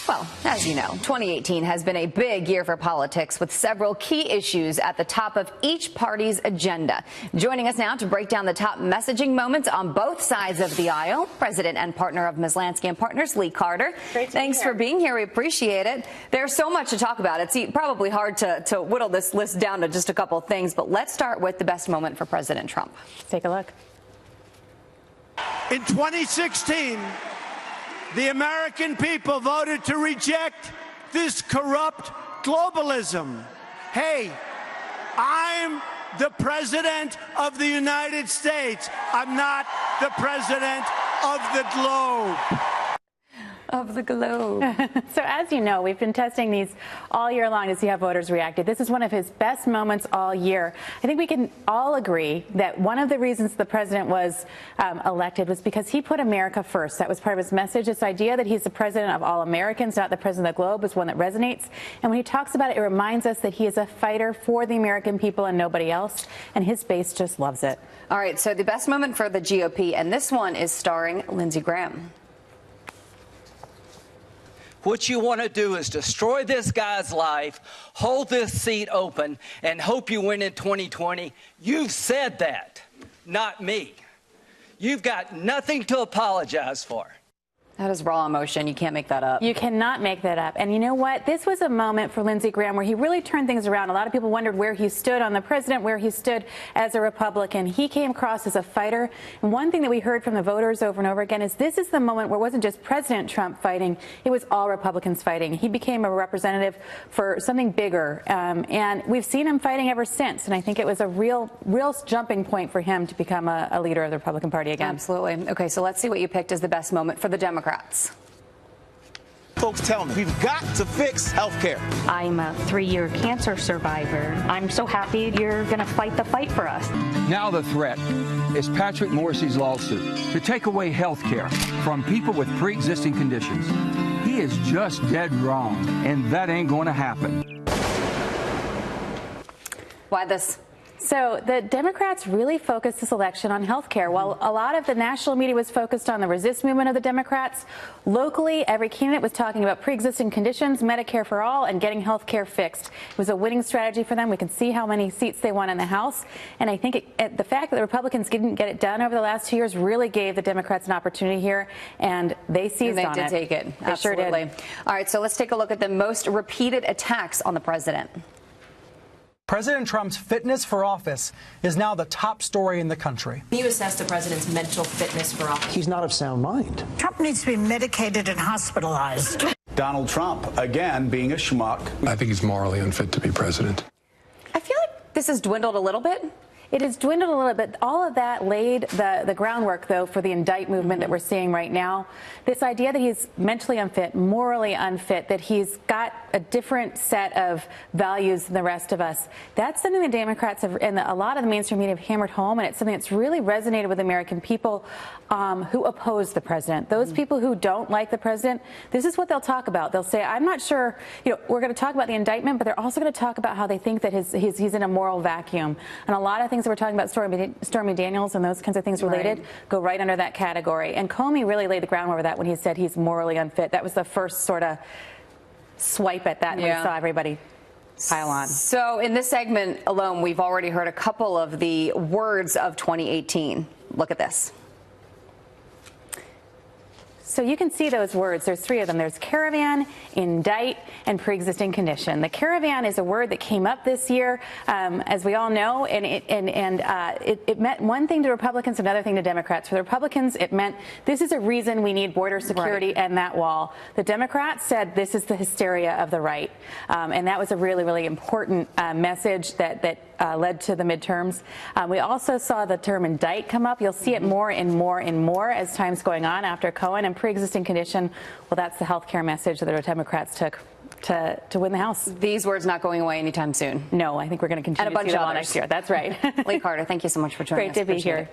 Well, as you know, 2018 has been a big year for politics with several key issues at the top of each party's agenda. Joining us now to break down the top messaging moments on both sides of the aisle, President and partner of Ms. Lansky & Partners, Lee Carter. Thanks for being here. We appreciate it. There's so much to talk about. It's probably hard to whittle this list down to just a couple of things, but let's start with the best moment for President Trump. Let's take a look. In 2016, the American people voted to reject this corrupt globalism. Hey, I'm the President of the United States. I'm not the President of the globe. Of the globe. So as you know, we've been testing these all year long to see how voters reacted. This is one of his best moments all year. I think we can all agree that one of the reasons the president was elected was because he put America first. That was part of his message. This idea that he's the president of all Americans, not the president of the globe, is one that resonates. And when he talks about it, it reminds us that he is a fighter for the American people and nobody else. And his base just loves it. All right, so the best moment for the GOP, and this one is starring Lindsey Graham. What you want to do is destroy this guy's life, hold this seat open, and hope you win in 2020. You've said that, not me. You've got nothing to apologize for. That is raw emotion. You can't make that up. You cannot make that up. And you know what? This was a moment for Lindsey Graham where he really turned things around. A lot of people wondered where he stood on the president, where he stood as a Republican. He came across as a fighter. And one thing that we heard from the voters over and over again is this is the moment where it wasn't just President Trump fighting, it was all Republicans fighting. He became a representative for something bigger. And we've seen him fighting ever since. And I think it was a real jumping point for him to become a leader of the Republican Party again. Absolutely. Okay, so let's see what you picked as the best moment for the Democrats. Folks tell me we've got to fix health care. I'm a 3-year cancer survivor. I'm so happy you're going to fight the fight for us. Now the threat is Patrick Morrissey's lawsuit to take away health care from people with pre-existing conditions. He is just dead wrong, and that ain't going to happen. Why this? So the Democrats really focused this election on health care. While a lot of the national media was focused on the resist movement of the Democrats, locally, every candidate was talking about pre-existing conditions, Medicare for all, and getting health care fixed. It was a winning strategy for them. We can see how many seats they won in the House. And I think the fact that the Republicans didn't get it done over the last 2 years really gave the Democrats an opportunity here, and they seized on it. They did take it. They Absolutely. sure did. All right, so let's take a look at the most repeated attacks on the president. President Trump's fitness for office is now the top story in the country. You assess the president's mental fitness for office. He's not of sound mind. Trump needs to be medicated and hospitalized. Donald Trump, again, being a schmuck. I think he's morally unfit to be president. I feel like this has dwindled a little bit. It has dwindled a little bit. All of that laid the groundwork, though, for the indict movement that we're seeing right now. This idea that he's mentally unfit, morally unfit, that he's got a different set of values than the rest of us. That's something the Democrats have, and a lot of the mainstream media have hammered home, and it's something that's really resonated with American people who oppose the president. Those people who don't like the president, this is what they'll talk about. They'll say, I'm not sure, we're going to talk about the indictment, but they're also going to talk about how they think that he's in a moral vacuum. And a lot of things that we're talking about, Stormy Daniels and those kinds of things related, go right under that category. And Comey really laid the groundwork for that when he said he's morally unfit. That was the first sort of swipe at that, and we saw everybody pile on. So in this segment alone, we've already heard a couple of the words of 2018. Look at this. So you can see those words. There's 3 of them. There's caravan, indict, and pre-existing condition. The caravan is a word that came up this year, as we all know, and it meant one thing to Republicans, another thing to Democrats. For the Republicans, it meant this is a reason we need border security and that wall. The Democrats said this is the hysteria of the right, and that was a really, really important message that led to the midterms. We also saw the term indict come up. You'll see it more and more and more as time's going on after Cohen. And pre-existing condition, well, that's the health care message that the Democrats took to win the House. These words not going away anytime soon. No, I think we're going to continue to see them all next year. That's right. Lee Carter, thank you so much for joining us. Great to be here.